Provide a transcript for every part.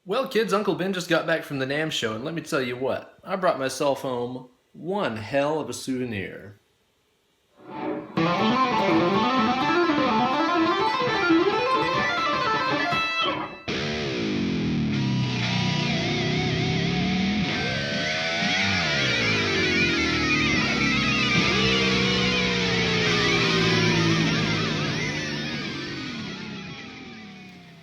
Well, kids, Uncle Ben just got back from the NAMM show, and let me tell you what, I brought myself home one hell of a souvenir.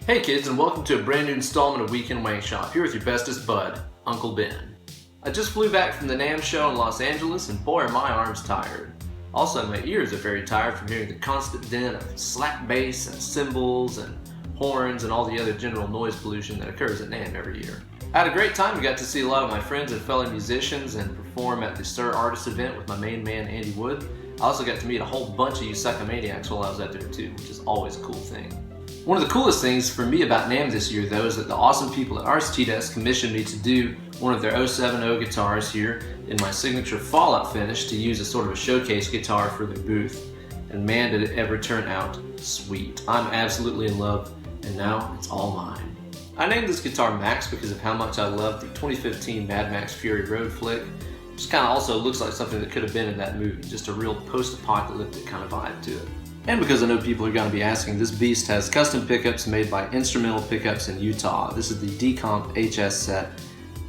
Hey kids, and welcome to a brand new installment of Weekend Wankshop, here with your bestest bud, Uncle Ben. I just flew back from the NAMM show in Los Angeles, and boy are my arms tired. Also, my ears are very tired from hearing the constant din of slap bass and cymbals and horns and all the other general noise pollution that occurs at NAMM every year. I had a great time and got to see a lot of my friends and fellow musicians and perform at the Stir Artist event with my main man Andy Wood. I also got to meet a whole bunch of you psychomaniacs while I was out there too, which is always a cool thing. One of the coolest things for me about NAMM this year, though, is that the awesome people at Aristides commissioned me to do one of their 070 guitars here in my signature Fallout finish to use as sort of a showcase guitar for their booth. And man, did it ever turn out sweet. I'm absolutely in love, and now it's all mine. I named this guitar Max because of how much I love the 2015 Mad Max Fury Road flick. It just kind of also looks like something that could have been in that movie, just a real post-apocalyptic kind of vibe to it. And because I know people are going to be asking, this beast has custom pickups made by Instrumental Pickups in Utah. This is the Decomp HS set,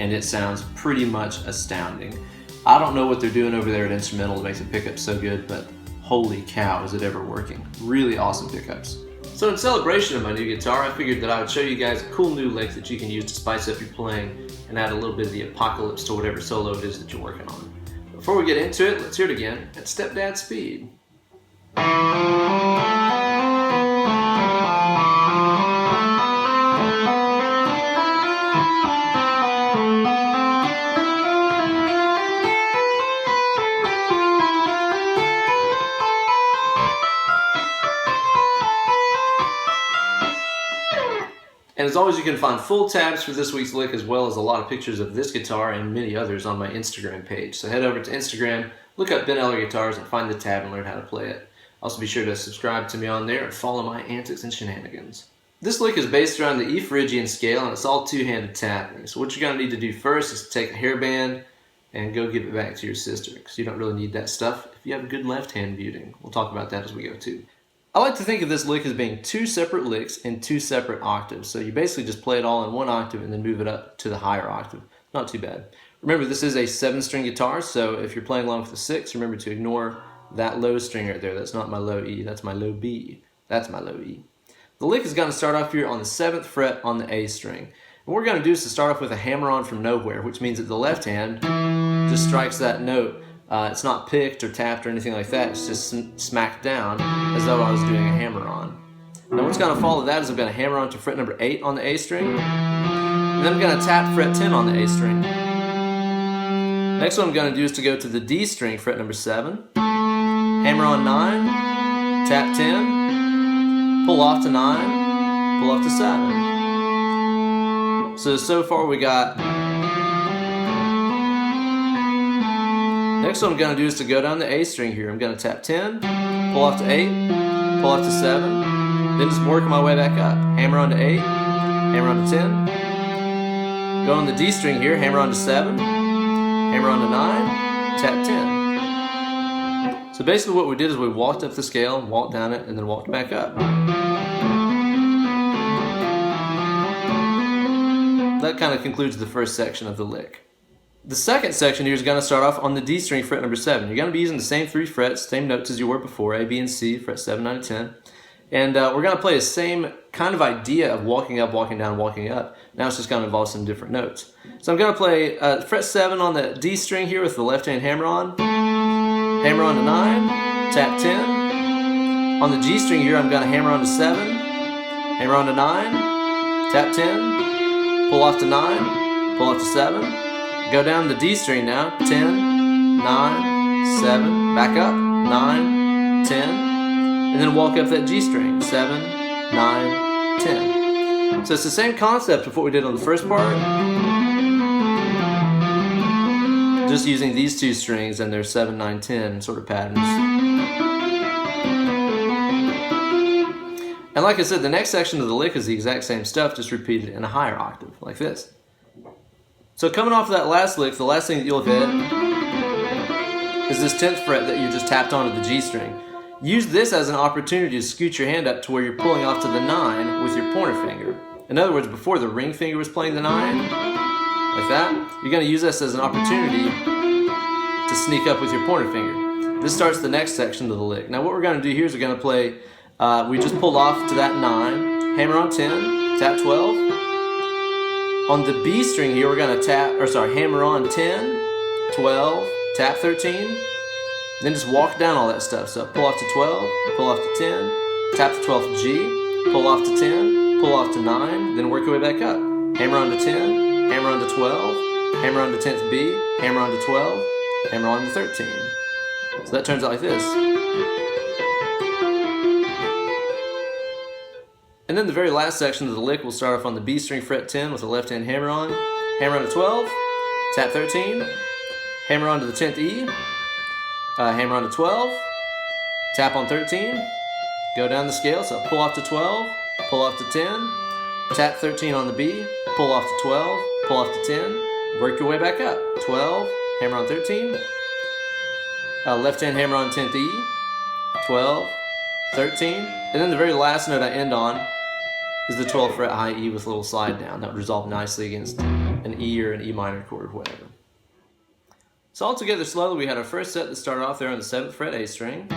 and it sounds pretty much astounding. I don't know what they're doing over there at Instrumental to make the pickups so good, but holy cow, is it ever working. Really awesome pickups. So in celebration of my new guitar, I figured that I would show you guys a cool new lick that you can use to spice up your playing and add a little bit of the apocalypse to whatever solo it is that you're working on. Before we get into it, let's hear it again at stepdad speed. And as always, you can find full tabs for this week's lick as well as a lot of pictures of this guitar and many others on my Instagram page. So head over to Instagram, look up BenEllerGuitars and find the tab and learn how to play it. Also be sure to subscribe to me on there and follow my antics and shenanigans. This lick is based around the Phrygian scale and it's all two-handed tapping. So what you're going to need to do first is take a hairband and go give it back to your sister because you don't really need that stuff if you have good left-hand muting. We'll talk about that as we go too. I like to think of this lick as being two separate licks in two separate octaves. So you basically just play it all in one octave and then move it up to the higher octave. Not too bad. Remember, this is a 7-string guitar, so if you're playing along with a 6, remember to ignore that low string right there. That's not my low E, that's my low B. That's my low E. The lick is going to start off here on the 7th fret on the A string. And what we're going to do is to start off with a hammer-on from nowhere, which means that the left hand just strikes that note. It's not picked or tapped or anything like that. It's just smacked down as though I was doing a hammer-on. Now what's going to follow that is I'm going to hammer on to fret number 8 on the A string, and then I'm going to tap fret 10 on the A string. Next one I'm going to do is to go to the D string, fret number 7, hammer on 9, tap 10, pull off to 9, pull off to 7. So far we got. Next one I'm going to do is to go down the A string here. I'm going to tap 10, pull off to 8, pull off to 7, then just work my way back up. Hammer on to 8, hammer on to 10, go on the D string here, hammer on to 7, hammer on to 9, tap 10. So basically what we did is we walked up the scale, walked down it, and then walked back up. That kind of concludes the first section of the lick. The second section here is going to start off on the D string, fret number 7. You're going to be using the same 3 frets, same notes as you were before, A, B, and C, fret 7, 9, and 10. And we're going to play the same kind of idea of walking up, walking down, walking up. Now it's just going to involve some different notes. So I'm going to play fret 7 on the D string here with the left hand hammer on to 9, tap 10. On the G string here I'm going to hammer on to 7, hammer on to 9, tap 10, pull off to 9, pull off to 7. Go down the D string now, 10, 9, 7, back up, 9, 10, and then walk up that G string, 7, 9, 10. So it's the same concept of what we did on the first part, just using these 2 strings and their 7, 9, 10 sort of patterns. And like I said, the next section of the lick is the exact same stuff, just repeated in a higher octave, like this. So coming off of that last lick, the last thing that you'll hit is this 10th fret that you just tapped onto the G string. Use this as an opportunity to scoot your hand up to where you're pulling off to the 9 with your pointer finger. In other words, before the ring finger was playing the 9, like that, you're going to use this as an opportunity to sneak up with your pointer finger. This starts the next section of the lick. Now what we're going to do here is we're going to play, we just pulled off to that 9, hammer on 10, tap 12. On the B string here, we're going to hammer on 10, 12, tap 13, then just walk down all that stuff. So pull off to 12, pull off to 10, tap the 12th G, pull off to 10, pull off to 9, then work your way back up. Hammer on to 10, hammer on to 12, hammer on to 10th B, hammer on to 12, hammer on to 13. So that turns out like this. And then the very last section of the lick will start off on the B string fret 10 with a left hand hammer on to 12, tap 13, hammer on to the 10th E, hammer on to 12, tap on 13, go down the scale, so pull off to 12, pull off to 10, tap 13 on the B, pull off to 12, pull off to 10, work your way back up, 12, hammer on 13, left hand hammer on 10th E, 12, 13, and then the very last note I end on is the 12th fret high E with a little slide down. That would resolve nicely against an E or an E minor chord or whatever. So all together slowly, we had our first set that started off there on the 7th fret A string.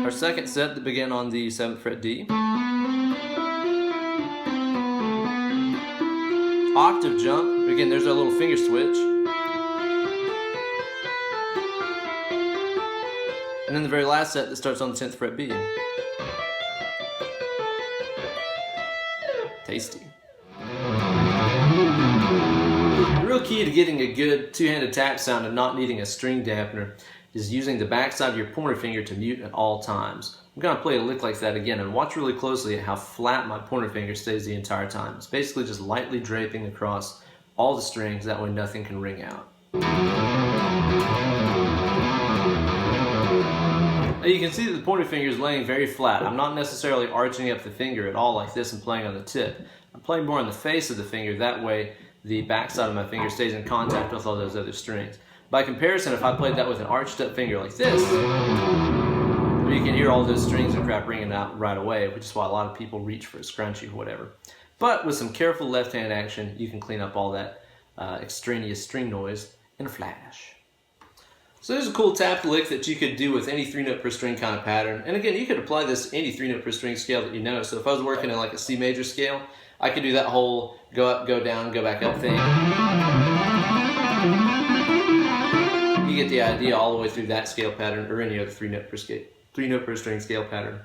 Our second set that began on the 7th fret D. Octave jump, again there's our little finger switch. And then the very last set that starts on the 10th fret B. Tasty. The real key to getting a good two-handed tap sound and not needing a string dampener is using the backside of your pointer finger to mute at all times. I'm going to play a lick like that again and watch really closely at how flat my pointer finger stays the entire time. It's basically just lightly draping across all the strings, that way nothing can ring out. Now you can see that the pointer finger is laying very flat. I'm not necessarily arching up the finger at all like this and playing on the tip. I'm playing more on the face of the finger, that way the backside of my finger stays in contact with all those other strings. By comparison, if I played that with an arched up finger like this, you can hear all those strings and crap ringing out right away, which is why a lot of people reach for a scrunchie or whatever. But with some careful left hand action, you can clean up all that extraneous string noise in a flash. So there's a cool tap lick that you could do with any 3-note per string kind of pattern. And again, you could apply this to any 3-note per string scale that you know. So if I was working in like a C major scale, I could do that whole go up, go down, go back up thing. You get the idea all the way through that scale pattern or any other 3-note per string scale pattern.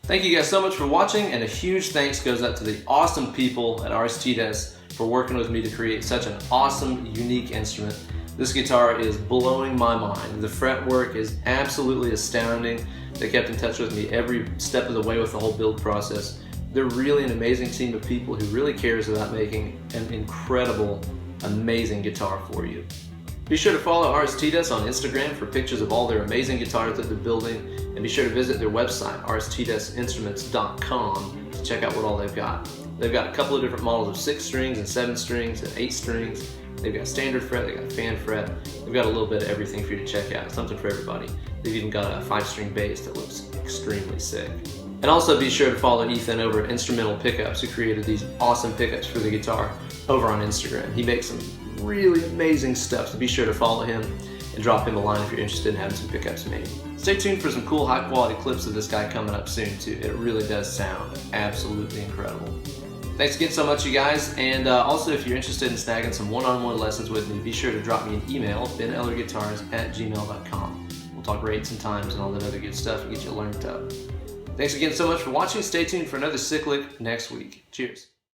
Thank you guys so much for watching, and a huge thanks goes out to the awesome people at Aristides for working with me to create such an awesome, unique instrument. This guitar is blowing my mind. The fretwork is absolutely astounding. They kept in touch with me every step of the way with the whole build process. They're really an amazing team of people who really cares about making an incredible, amazing guitar for you. Be sure to follow Aristides on Instagram for pictures of all their amazing guitars that they're building, and be sure to visit their website, aristidesinstruments.com, to check out what all they've got. They've got a couple of different models of 6 strings and 7 strings and 8 strings. They've got standard fret, they've got fan fret, they've got a little bit of everything for you to check out, something for everybody. They've even got a 5-string bass that looks extremely sick. And also be sure to follow Ethan over at Instrumental Pickups, who created these awesome pickups for the guitar, over on Instagram. He makes some really amazing stuff, so be sure to follow him and drop him a line if you're interested in having some pickups made. Stay tuned for some cool high quality clips of this guy coming up soon too. It really does sound absolutely incredible. Thanks again so much, you guys, and also if you're interested in snagging some one-on-one lessons with me, be sure to drop me an email, BenEllerGuitars@gmail.com. We'll talk rates and times and all that other good stuff and get you learned up. Thanks again so much for watching. Stay tuned for another sick lick next week. Cheers.